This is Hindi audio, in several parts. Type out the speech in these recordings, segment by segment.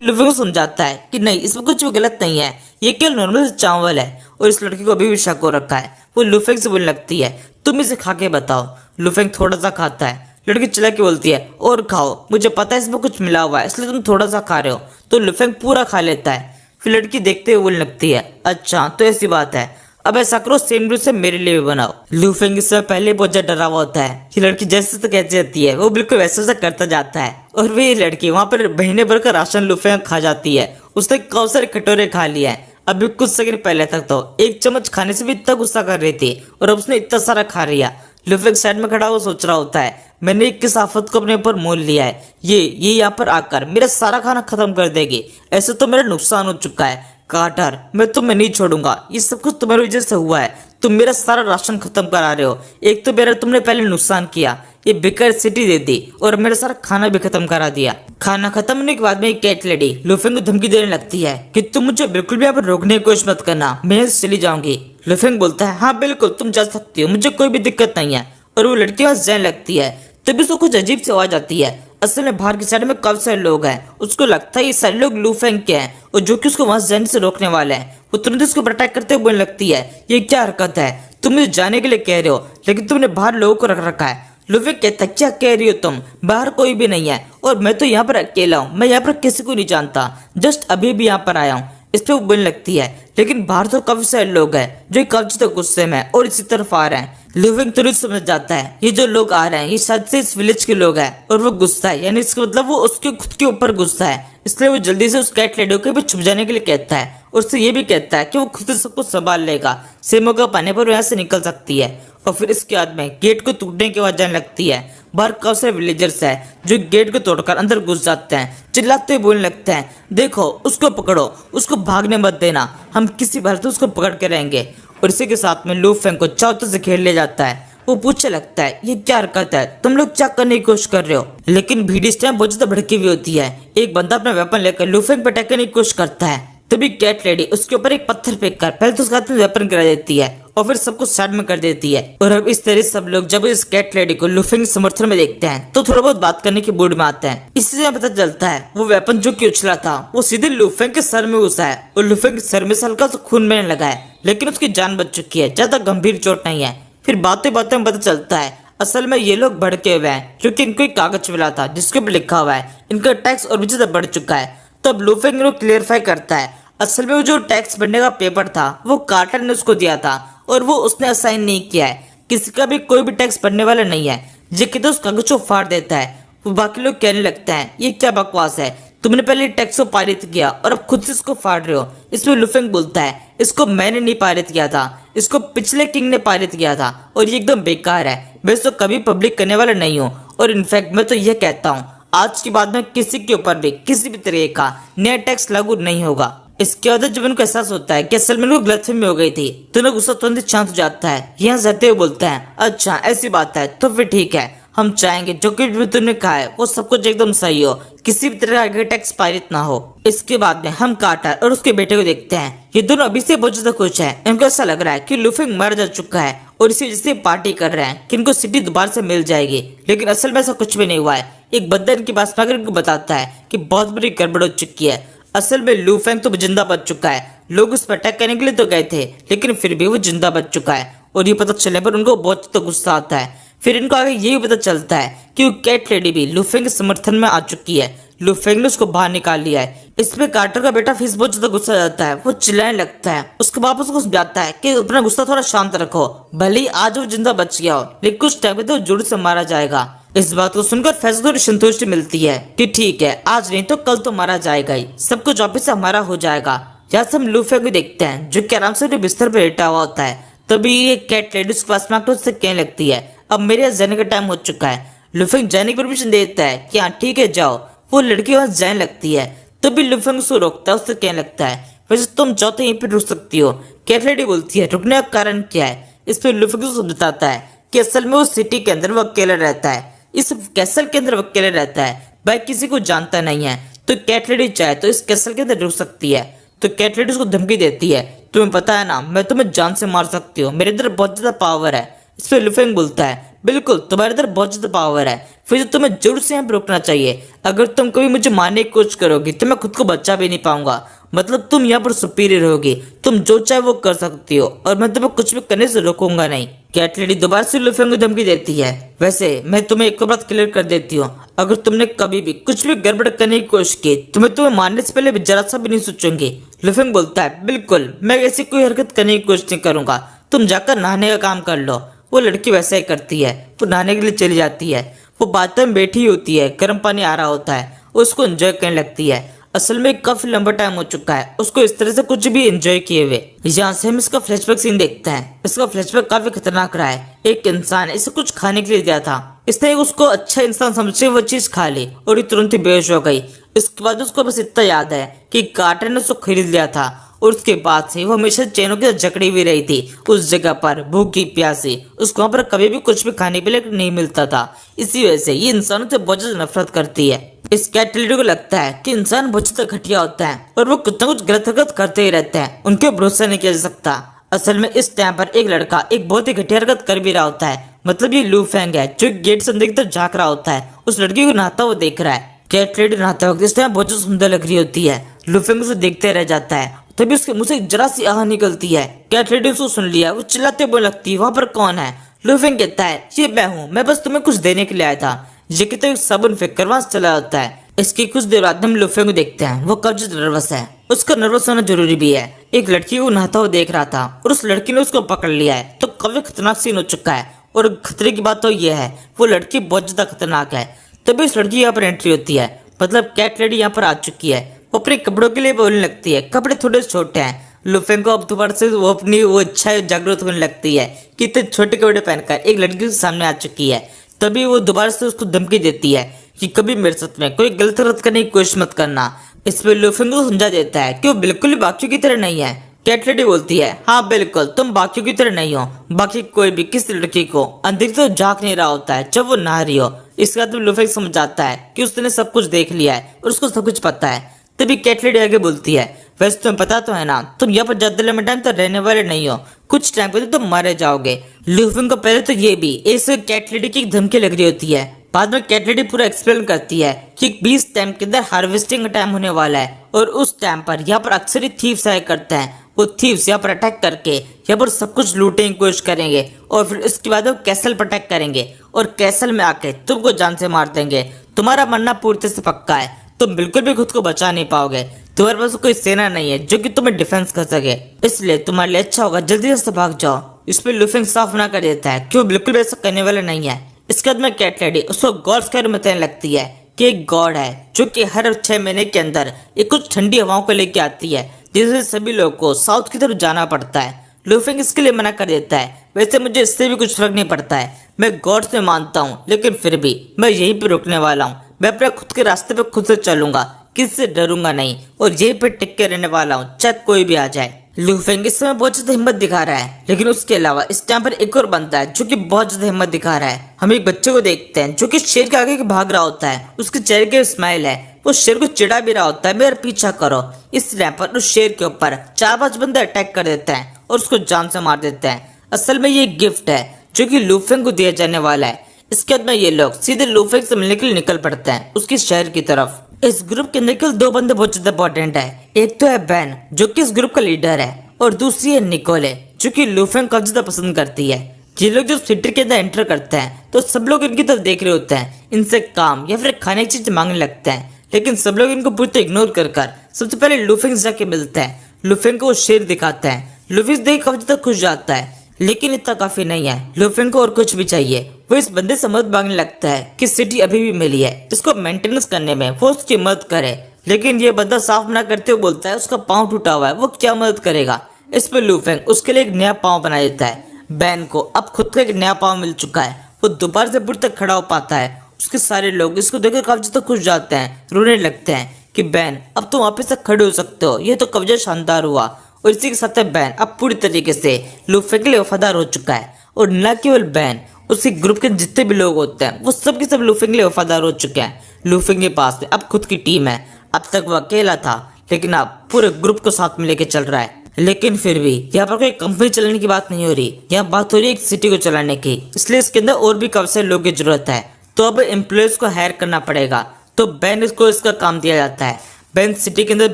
लुफेंग को समझाता है कि नहीं, इसमें कुछ भी गलत नहीं है, ये केवल नॉर्मल चावल है और इस लड़की को अभी भी शक हो रखा है। वो लुफेंग से बोलने लगती है तुम इसे खा के बताओ। लुफेंग थोड़ा सा खाता है। लड़की चिल्ला के बोलती है और खाओ, मुझे पता है इसमें कुछ मिला हुआ है इसलिए तुम थोड़ा सा खा रहे हो। तो लुफेंग पूरा खा लेता है। फिर लड़की देखते हुए बोलने लगती है अच्छा तो ऐसी बात है, अब ऐसा करो सेम रूल से मेरे लिए भी बनाओ। लुफेंग इससे पहले बहुत ज्यादा डरा हुआ होता है कि लड़की जैसे तो कहती जाती है वो बिल्कुल वैसे वैसा करता जाता है और वे लड़की वहां पर महीने भर का राशन लुफेंग खा जाती है। उसने कई सारे कटोरे खा लिए हैं। अभी कुछ सेकंड पहले तक तो एक चम्मच खाने से भी इतना गुस्सा कर रही थी और अब उसने इतना सारा खा लिया। लुफेंग साइड में खड़ा हुआ सोच रहा होता है मैंने किस आफत को अपने ऊपर मोल लिया है, ये यहाँ पर आकर मेरा सारा खाना खत्म कर देगी। ऐसे तो मेरा नुकसान हो चुका है। कार्टर मैं तुम्हें नहीं छोड़ूंगा, ये सब कुछ तुम्हारी वजह से हुआ है। तुम मेरा सारा राशन खत्म करा रहे हो। एक तो मेरा तुमने पहले नुकसान किया, ये बेकार सिटी दे दी और मेरा सारा खाना भी खत्म करा दिया। खाना खत्म होने के बाद में कैट लेडी लुफेंग को धमकी देने लगती है कि तुम मुझे बिल्कुल भी यहाँ पर रोकने की कोशिश मत करना, मैं यहाँ से चली जाऊंगी। लुफेंग बोलता है हाँ बिल्कुल तुम जा सकती हो, मुझे कोई भी दिक्कत नहीं है। और वो लड़की वहां जाने लगती है। तभी उसको कुछ अजीब सी आवाज आती है। असल में बाहर की साइड में काफी सारे लोग हैं। उसको लगता है ये सारे लोग लुफेंग के हैं और जो कि उसको वहां जाने से रोकने वाले हैं। वो तुरंत उसको अटैक करते हुए बोलने लगती है ये क्या हरकत है, तुम मुझे जाने के लिए कह रहे हो लेकिन तुमने बाहर लोगों को रख रखा है। लुफेंग कहता है क्या कह रही हो तुम, बाहर कोई भी नहीं है और मैं तो यहाँ पर अकेला हूँ, मैं यहाँ पर किसी को नहीं जानता, जस्ट अभी भी यहाँ पर आया हूँ। इस पे वो बोलने लगती है लेकिन बाहर तो काफी सारे लोग हैं जो काफी तक गुस्से में और इसी तरफ आ रहे हैं। लुफेंग तुरंत समझ जाता है ये जो लोग आ रहे हैं ये शायद से इस विलेज के लोग हैं और वो गुस्सा है, यानी इसका मतलब वो उसके खुद के ऊपर गुस्सा है। इसलिए वो जल्दी से उस कैट लेडी को भी छुप जाने के लिए कहता है और उससे ये भी कहता है कि वो खुद से सब कुछ संभाल लेगा, से मौका पाने पर वो यहाँ से निकल सकती है। और फिर इसके बाद में गेट को टूटने की आवाज आने लगती है। बाहर काफी सारे विलेजर्स हैं जो गेट को तोड़कर अंदर घुस जाते हैं। चिल्लाते हुए बोलने लगते हैं देखो उसको पकड़ो, उसको भागने मत देना, हम किसी भर से उसको पकड़ के रहेंगे। और इसी के साथ में लुफेंग को चारों से घेर ले जाता है। वो पूछने लगता है ये क्या हरकत है, तुम लोग क्या करने की कोशिश कर रहे हो। लेकिन भीड़ इस टाइम बहुत ज्यादा भड़की हुई होती है। एक बंदा अपना वेपन लेकर लुफेंग पर अटैक करने की कोशिश करता है। तभी कैट लेडी उसके ऊपर एक पत्थर फेंक कर पहले तो उसके हाथ में वेपन गिरा देती है और फिर सबको साइड में कर देती है। और अब इस तरह सब लोग जब इस कैट लेडी को लुफेंग समर्थन में देखते हैं तो थोड़ा बहुत बात करने के मूड में आते हैं। इससे पता चलता है वो वेपन जो कि उछला था वो सीधे लुफेंग के सर में घुसा है और लुफेंग के सर में से हल्का सा खून बहने लगा है, लेकिन उसकी जान बच चुकी है, ज्यादा गंभीर चोट नहीं है। फिर बातें बातें में पता चलता है असल में ये लोग भड़के हुए हैं क्योंकि इनको एक कागज मिला था जिसके ऊपर लिखा हुआ है इनका टैक्स और भी ज्यादा बढ़ चुका है। तब लुफेंग को क्लियरफाई करता है असल में वो जो टैक्स भरने का पेपर था वो कार्टर ने उसको दिया था और वो उसने असाइन नहीं किया है, किसी का भी कोई भी टैक्स भरने वाला नहीं है। ये कहते उस कागज को फाड़ देता है। वो बाकी लोग कहने लगते हैं ये क्या बकवास है, तुमने पहले टैक्स को पारित किया और अब खुद से इसको फाड़ रहे हो। इसमें लुफेंग बोलता है इसको मैंने नहीं पारित किया था, इसको पिछले किंग ने पारित किया था और ये एकदम बेकार है, मैं इसको कभी पब्लिक करने वाला नहीं हूँ। और इनफैक्ट मैं तो यह कहता हूँ आज के बाद में किसी के ऊपर भी किसी भी तरह का नया टैक्स लागू नहीं होगा। इसके बाद जब उनको एहसास होता है कि असल में उनको गलतफहमी हो गई थी तो उन्हें गुस्सा तुरंत शांत हो जाता है। यहाँ जाते हुए बोलते हैं अच्छा ऐसी बात है तो फिर ठीक है, हम चाहेंगे जो कुछ भी तुमने कहा है वो सब कुछ एकदम सही हो, किसी भी तरह का टैक्स पारित ना हो। इसके बाद में हम कार्टर और उसके बेटे को देखते हैं। ये दोनों अभी से बहुत ज्यादा खुश है। इनको ऐसा लग रहा है कि लुफेंग मर जा चुका है और इसी वजह से पार्टी कर रहे हैं कि इनको सिटी दोबारा से मिल जाएगी, लेकिन असल में ऐसा कुछ भी नहीं हुआ है। एक बंदा इनके पास आकर इनको बताता है कि बहुत बड़ी गड़बड़ हो चुकी है। असल में लुफेंग तो जिंदा बच चुका है, लोग उस पर अटैक करने के लिए तो गए थे लेकिन फिर भी वो जिंदा बच चुका है। और ये पता चलने पर उनको बहुत तो गुस्सा आता है। फिर इनको आगे ये भी पता चलता है कि वो कैट लेडी भी लुफेंग के समर्थन में आ चुकी है। लुफेंग ने उसको बाहर निकाल लिया है। इसमें कार्टर का बेटा फिश बहुत ज्यादा गुस्सा जाता है, वो चिल्लाने लगता है। उसके बाप उसको समझाता है कि अपना गुस्सा थोड़ा शांत रखो, भले ही आज वो जिंदा बच गया हो लेकिन कुछ टाइम में तो जरूर से मारा जाएगा। इस बात को सुनकर फैज थोड़ी संतुष्टि मिलती है कि ठीक है आज नहीं तो कल तो मारा जाएगा ही, सब कुछ वापिस से हमारा हो जाएगा। यहाँ से हम लुफेंग को देखते हैं जो कि आराम से अपने बिस्तर पर लेटा हुआ होता है। तभी ये कैट लेडी उसके पास में आकर उससे कहने लगती है अब मेरे यहाँ जाने का टाइम हो चुका है। लुफेंग जाने की परमिशन देता है कि हाँ ठीक है जाओ। वो लड़की वहां जाने लगती है तभी लुफेंग उसको रोकता है, उससे कहने लगता है वैसे तुम चाहो तो यहीं पे रुक सकती हो। कैट लेडी बोलती है रुकने का कारण क्या है। इस पर लुफेंग उसको बताता है कि असल में वो सिटी के अंदर वो अकेला रहता है, इस कैसल के अंदर वो अकेले रहता है, भाई किसी को जानता नहीं है। तो कैट लेडी चाहे तो इस कैसल के अंदर रुक सकती है। तो कैट लेडी उसको धमकी देती है तुम्हें पता है ना मैं तुम्हें जान से मार सकती हूँ, मेरे अंदर बहुत ज्यादा पावर है। इस पर लुफेंग बोलता है बिल्कुल तुम्हारे अंदर बहुत ज्यादा पावर है, फिर तो तुम्हें जरूर से यहाँ पर रुकना चाहिए। अगर तुम कभी मुझे मारने की कोशिश करोगी तो मैं खुद को बचा भी नहीं पाऊंगा। मतलब तुम यहाँ पर सुपीरियर होगी, तुम जो चाहे वो कर सकती हो और मैं तुम्हें कुछ भी करने से रोकूंगा नहीं। कैट लेडी दोबारा से लुफेंग को धमकी देती है। वैसे मैं तुम्हें एक बात क्लियर कर देती हूँ, अगर तुमने कभी भी कुछ भी गड़बड़ करने की कोशिश की तो मैं तुम्हें मारने से पहले भी जरा सा भी नहीं सोचूंगी। लुफेंग बोलता है बिल्कुल मैं ऐसी कोई हरकत करने की कोशिश नहीं करूंगा, तुम जाकर नहाने का काम कर लो। वो लड़की वैसा ही करती है, वो नहाने के लिए चली जाती है। वो बाथरूम में बैठी होती है, गर्म पानी आ रहा होता है, उसको एंजॉय करने लगती है। असल में काफी लंबा टाइम हो चुका है उसको इस तरह से कुछ भी एंजॉय किए हुए। यहाँ से हम इसका फ्लैशबैक सीन देखते हैं। इसका फ्लैशबैक काफी खतरनाक रहा है। एक इंसान इसे कुछ खाने के लिए दिया था, इसने उसको अच्छा इंसान समझे वो चीज खा ली और ये तुरंत ही बेहोश हो गई। इसके बाद उसको बस इतना याद है कि कार्टर ने उसको खरीद लिया था और उसके बाद से वो हमेशा चैनों के साथ जकड़ी हुई रही थी। उस जगह पर भूखी प्यासी उसको वहाँ पर कभी भी कुछ भी खाने के लिए नहीं मिलता था। इसी वजह से ये इंसानों से बहुत ज्यादा नफरत करती है। इस कैट लेडी को लगता है कि इंसान बहुत ज्यादा घटिया होता है और वो कुछ ना कुछ गलत हरकत करते ही रहते हैं, उनके भरोसा नहीं किया जा सकता। असल में इस टाइम पर एक लड़का एक बहुत ही घटिया हरकत कर भी रहा होता है। मतलब ये लू फेंग है जो गेट से अंदर की तरफ झांक रहा होता है, उस लड़की को नहाता हुआ देख रहा है। कैट लेडी नहाते वक्त इस टाइम बहुत सुंदर लग रही होती है। लू फेंग उसे देखते रह जाता है, तभी उसके मुंह से जरा सी आह निकलती है। कैट लेडी उसको सुन लिया, वो चिल्लाते बोलने लगती है वहां पर कौन है। लू फेंग कहता है ये मैं हूँ, मैं बस तुम्हें कुछ देने के लिए आया था। ये कहते साबुन फेंक कर वहां चला जाता है। इसकी कुछ देर बाद हम लू फेंग को देखते हैं, वो काफी नर्वस है, उसका नर्वस होना जरूरी भी है। एक लड़की को नहाता हुआ देख रहा था और उस लड़की ने उसको पकड़ लिया है, तो काफी खतरनाक सीन हो चुका है। और खतरे की बात तो ये है वो लड़की बहुत ज्यादा खतरनाक है। तभी उस लड़की यहाँ पर एंट्री होती है, मतलब कैट लेडी यहाँ पर आ चुकी है। वो अपने कपड़ों के लिए बोलने लगती है, कपड़े थोड़े छोटे हैं। लू फेंग को अब दोबारा से वो अपनी वो इच्छा जागरूक होने लगती है कि इतने छोटे कपड़े पहनकर एक लड़की के सामने आ चुकी है। तभी वो दोबारा से उसको धमकी देती है कि कभी मेरे साथ में कोई गलत हरकत करने की कोशिश मत करना। इस पे लू फेंग को समझा देता है कि वो बिल्कुल भी बाकियों की तरह नहीं है। कैट लेडी बोलती है हाँ बिल्कुल तुम बाकियों की तरह नहीं हो, बाकी कोई भी किसी लड़की को अंदर तो झांक नहीं रहा होता है जब वो नहा रही हो। इसके बाद लू फेंग समझ जाता है कि उसने सब कुछ देख लिया है और उसको सब कुछ पता है। तभी कैट लेडी आगे बोलती है वैसे तुम्हें पता तो है ना तुम यहाँ पर ज्यादा लंबे टाइम तक रहने वाले नहीं हो, कुछ टाइम के लिए तुम मारे जाओगे। लू फेंग को पहले तो ये भी इस कैट लेडी की धमकी लग रही होती है। बाद में कैट लेडी पूरा एक्सप्लेन करती है कि 20 टाइम के अंदर हार्वेस्टिंग का टाइम होने वाला है और उस टाइम पर यहाँ पर अक्सर ही थीव्स आया करते हैं। वो थीव्स यहाँ पर अटैक करके यहाँ पर सब कुछ लूटने की कोशिश करेंगे और फिर उसके बाद वो कैसल पर अटैक करेंगे और कैसल में आके तुमको जान से मार देंगे। तुम्हारा मरना पूरी तरह से पक्का है, तुम बिल्कुल भी खुद को बचा नहीं पाओगे। तुम्हारे पास कोई सेना नहीं है जो कि तुम्हें डिफेंस कर सके, इसलिए तुम्हारे लिए अच्छा होगा जल्दी से भाग जाओ। इस पर लू फेंग साफ ना कर देता है कि वो बिल्कुल भी ऐसा करने वाला नहीं है। इसके बाद में कैट लेडी उसको गॉड्स के बारे में बताने लगती है कि एक गॉड है जो कि हर 6 महीने के अंदर एक कुछ ठंडी हवाओं को लेके आती है जिससे सभी लोगों को साउथ की तरफ जाना पड़ता है। लू फेंग इसके लिए मना कर देता है, वैसे मुझे इससे भी कुछ फर्क नहीं पड़ता है, मैं गॉड्स में मानता हूँ लेकिन फिर भी मैं यहीं पे रुकने वाला हूँ। मैं अपने खुद के रास्ते पे खुद से चलूंगा, किसी से डरूंगा नहीं और यहीं पे टिक के रहने वाला हूँ चाहे कोई भी आ जाए। लू फेंग इस समय बहुत ज्यादा हिम्मत दिखा रहा है, लेकिन उसके अलावा इस टाइम पर एक और बंदा है जो कि बहुत ज्यादा हिम्मत दिखा रहा है। हम एक बच्चे को देखते हैं जो कि शेर के आगे भाग रहा होता है, उसके चेहरे के स्माइल है, वो शेर को चिढ़ा भी रहा होता है मेरा पीछा करो। इस टाइम पर उस शेर के ऊपर 4-5 बंदे अटैक कर देते हैं और उसको जान से मार देते हैं। असल में ये एक गिफ्ट है जो कि लू फेंग को दिया जाने वाला है। इसके बाद में ये लोग सीधे लू फेंग से मिलने के लिए निकल पड़ते हैं उसके शहर की तरफ। इस ग्रुप के अंदर केवल 2 बंदे बहुत ज्यादा इंपॉर्टेंट है, एक तो है बैन जो कि इस ग्रुप का लीडर है और दूसरी है निकोले जो कि लू फेंग को ज्यादा पसंद करती है। ये लोग जब सिटी के अंदर एंटर करते हैं तो सब लोग इनकी तरफ देख रहे होते हैं, इनसे काम या फिर खाने की चीज मांगने लगते हैं, लेकिन सब लोग इनको पूरी इग्नोर कर सबसे पहले लू फेंग जाके मिलते हैं। लू फेंग को वो शेर दिखाते हैं, लू फेंग देख काफी ज्यादा खुश जाता है, लेकिन इतना काफी नहीं है। लू फेंग को और कुछ भी चाहिए। वो इस बंदे से मदद मांगने लगता है कि सिटी अभी भी मिली है, इसको मेंटेनेंस करने में वो उसकी मदद करे, लेकिन ये बंदा साफ मना करते हुए बोलता है उसका पाँव टूटा हुआ है, वो क्या मदद करेगा। इस पर लू फेंग उसके लिए एक नया पाँव बना देता है। बैन को अब खुद का एक नया पाँव मिल चुका है, वो दोबारा से बुढ़ तक खड़ा हो पाता है। उसके सारे लोग इसको देखकर काफी ज्यादा खुश जाते हैं, रोने लगते हैं कि बैन अब तुम वापस तक खड़े हो सकते हो, ये तो कब्जा शानदार हुआ। और इसी के साथ बैन अब पूरी तरीके से लू फेंग के लिए वफादार हो चुका है। और न केवल बैन, उसके ग्रुप के जितने भी लोग होते हैं वो सब के सब लू फेंग के लिए वफादार हो चुके हैं। लू फेंग के पास में अब खुद की टीम है, अब तक वो अकेला था लेकिन अब पूरे ग्रुप को साथ में लेके चल रहा है। लेकिन फिर भी यहाँ पर कोई कंपनी चलाने की बात नहीं हो रही, यहाँ बात हो रही है एक सिटी को चलाने की। इसलिए इसके अंदर और भी काफी सारे लोगों की जरूरत है। तो अब एम्प्लॉयज को हायर करना पड़ेगा। तो बेन इसको इसका काम दिया जाता है। बेन सिटी के अंदर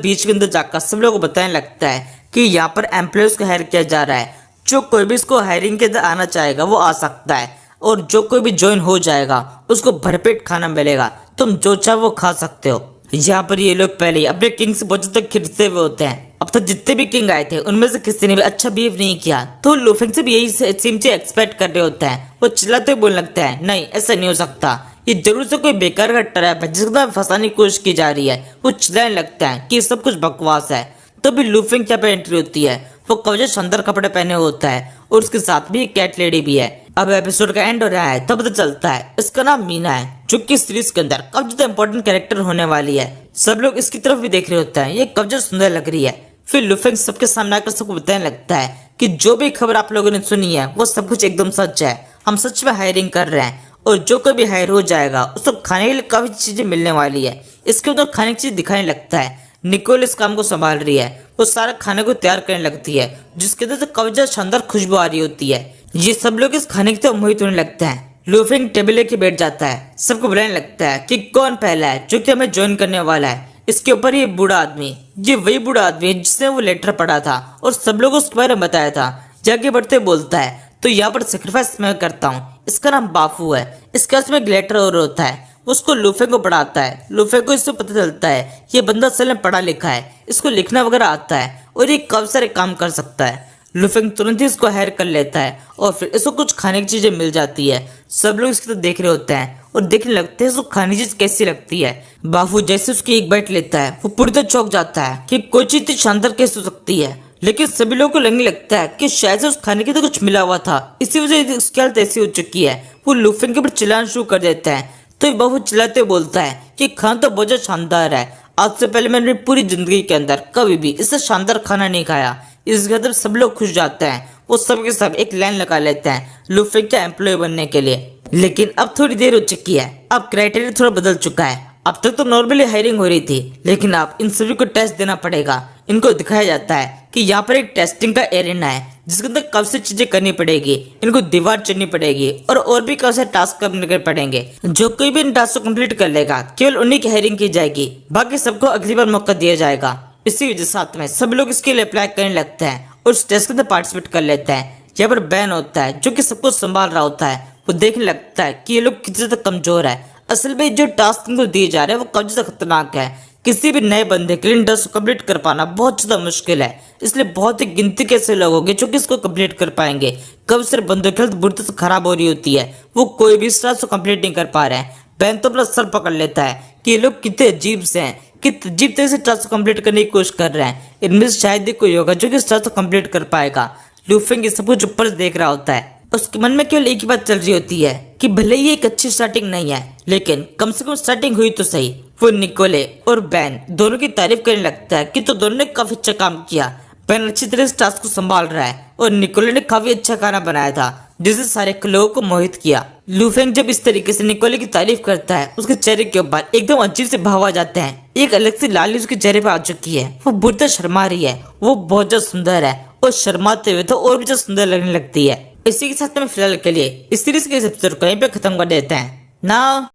बीच के अंदर जाकर सब लोगों को बताने लगता है कि यहाँ पर एम्प्लॉयज को हायर किया जा रहा है। जो कोई भी इसको हायरिंग के अंदर आना चाहेगा वो आ सकता है, और जो कोई भी ज्वाइन हो जाएगा उसको भरपेट खाना मिलेगा, तुम जो चाहो वो खा सकते हो। यहाँ पर ये लोग पहले ही अपने किंग से बहुत ज्यादा खिरते हुए होते हैं। अब तक जितने भी किंग आए थे उनमें से किसी ने भी अच्छा बिहेव नहीं किया, तो लूफेंग से भी यही सेम चीज एक्सपेक्ट कर रहे होते हैं। वो चिल्लाते हुए बोलने लगता है, नहीं ऐसा नहीं हो सकता, ये जरूर से कोई बेकार का ट्रैप है जिसको फंसाने की कोशिश की जा रही है। वो चिल्लाने लगता है कि सब कुछ बकवास है। तो भी लूफेंग क्या पे एंट्री होती है। वो कवच शानदार कपड़े पहने होता है और उसके साथ भी एक कैट लेडी भी है। अब एपिसोड का एंड हो रहा है तब पता चलता है इसका नाम मीना है, जो कि सीरीज के अंदर काफी ज्यादा इंपॉर्टेंट कैरेक्टर होने वाली है। सब लोग इसकी तरफ भी देख रहे होते हैं, ये काफी सुंदर लग रही है। फिर लूफेंग सबके सामने आकर सबको बताने लगता है कि जो भी खबर आप लोगों ने सुनी है वो सब कुछ एकदम सच है। हम सच में हायरिंग कर रहे हैं, और जो कोई भी हायर हो जाएगा उसको खाने के लिए काफी चीजें मिलने वाली है। इसके अंदर खाने की चीज दिखाने लगता है। निकोल इस काम को संभाल रही है, वो सारा खाने को तैयार करने लगती है, जिसके अंदर से काफी ज्यादा शानदार खुशबू आ रही होती है। ये सब लोग इस खाने की तरफ मोहित होने लगते हैं। लूफेंग टेबल लेके बैठ जाता है, सबको बुलाने लगता है कि कौन पहला है जो कि हमें ज्वाइन करने वाला है। इसके ऊपर ये बूढ़ा आदमी, ये वही बूढ़ा आदमी है जिसने वो लेटर पढ़ा था और सब लोगों को उसके बारे में बताया था। जाके बढ़ते बोलता है, तो यहाँ पर सेक्रीफाइस मैं करता हूँ, इसका नाम बाफू है। इसके पास में एक लेटर और होता है, उसको लूफेंग को पढ़ाता है। लूफेंग को इससे पता चलता है ये बंदा असल में पढ़ा लिखा है, इसको लिखना वगैरह आता है और ये काफी सारे काम कर सकता है। लूफेंग तुरंत ही इसको हायर कर लेता है और फिर इसको कुछ खाने की चीजें मिल जाती है। सब लोग इसकी तरफ देख रहे होते हैं और देखने लगते हैं इसको खाने की चीज कैसी लगती है। बाफू जैसे उसकी एक बाइट लेता है वो पूरी तरह चौंक जाता है कि कोई चीज इतनी शानदार कैसे हो सकती है। लेकिन सभी लोगों को लगने लगता है कि शायद से उस खाने के तो कुछ मिला हुआ था, इसी वजह से उसकी हालत ऐसी हो चुकी है। वो लूफेंग के ऊपर चिल्लाना शुरू कर देता है। तो बाबू चिल्लाते बोलता है कि खाना तो बहुत शानदार है, आज से पहले मैंने पूरी जिंदगी के अंदर कभी भी इससे शानदार खाना नहीं खाया। इस घर सब लोग खुश जाते हैं, वो सब के सब एक लाइन लगा लेते हैं लूफेंग का एम्प्लॉय बनने के लिए। लेकिन अब थोड़ी देर हो चुकी है, अब क्राइटेरिया थोड़ा बदल चुका है। अब तक तो नॉर्मली हायरिंग हो रही थी, लेकिन अब इन सभी को टेस्ट देना पड़ेगा। इनको दिखाया जाता है कि यहाँ पर एक टेस्टिंग का एरिना है जिसके अंदर काफी सी चीजें करनी पड़ेगी। इनको दीवार चढ़नी पड़ेगी और भी काफी सारे टास्क करने पड़ेंगे। जो कोई भी इन टास्क को कंप्लीट कर लेगा केवल उन्हीं की हायरिंग की जाएगी, बाकी सबको अगली बार मौका दिया जाएगा। इसी वजह साथ में सब लोग इसके लिए अप्लाई करने लगते हैं और उस टेस्ट के अंदर पार्टिसिपेट कर लेते हैं। यहाँ पर बैन होता है जो कि सबको संभाल रहा होता है। वो देखने लगता है कि ये लोग कितने तक कमजोर है। असल में जो टास्क इनको दिए जा रहे हैं वो काफी ज्यादा खतरनाक है। किसी भी नए बंदे के लिए इन टास्क को कंप्लीट कर पाना बहुत ज्यादा मुश्किल है, इसलिए बहुत ही गिनती के ऐसे लोग होंगे जो कि इसको कंप्लीट कर पाएंगे। कब सिर्फ बंदों की हेल्थ बुरी तरह से खराब हो रही होती है, वो कोई भी इस टास्क को कंप्लीट नहीं कर पा रहे हैं। बैन तो अपना सर पकड़ लेता है कि ये लोग कितने अजीब से हैं, कितने अजीब तरह से टास्क को कंप्लीट करने की कोशिश कर रहे हैं। इनमें से शायद ही कोई होगा जो कि इस टास्क को कंप्लीट कर पाएगा। लूफेंग सब कुछ ऊपर से देख रहा होता है, उसके मन में केवल एक ही बात चल रही होती है कि भले ही एक अच्छी स्टार्टिंग नहीं है, लेकिन कम से कम स्टार्टिंग हुई तो सही। वो निकोले और बैन दोनों की तारीफ करने लगता है कि तो दोनों ने काफी अच्छा काम किया। बैन अच्छी तरह से टास्क को संभाल रहा है और निकोले ने काफी अच्छा खाना बनाया था जिससे सारे लोगों को मोहित किया। लूफेंग जब इस तरीके से निकोले की तारीफ करता है, उसके चेहरे के ऊपर एकदम अजीब से भाव आ जाते हैं। एक अलग सी लाली उसके चेहरे पर आ चुकी है। वो बुरी तरह शर्मा रही है, वो बहुत ज्यादा सुंदर है और शर्माते हुए तो और भी ज्यादा सुंदर लगने लगती है। इसी के साथ में फिलहाल के लिए इस सीरीज के एपिसोड को यहीं पे खत्म कर देते हैं ना।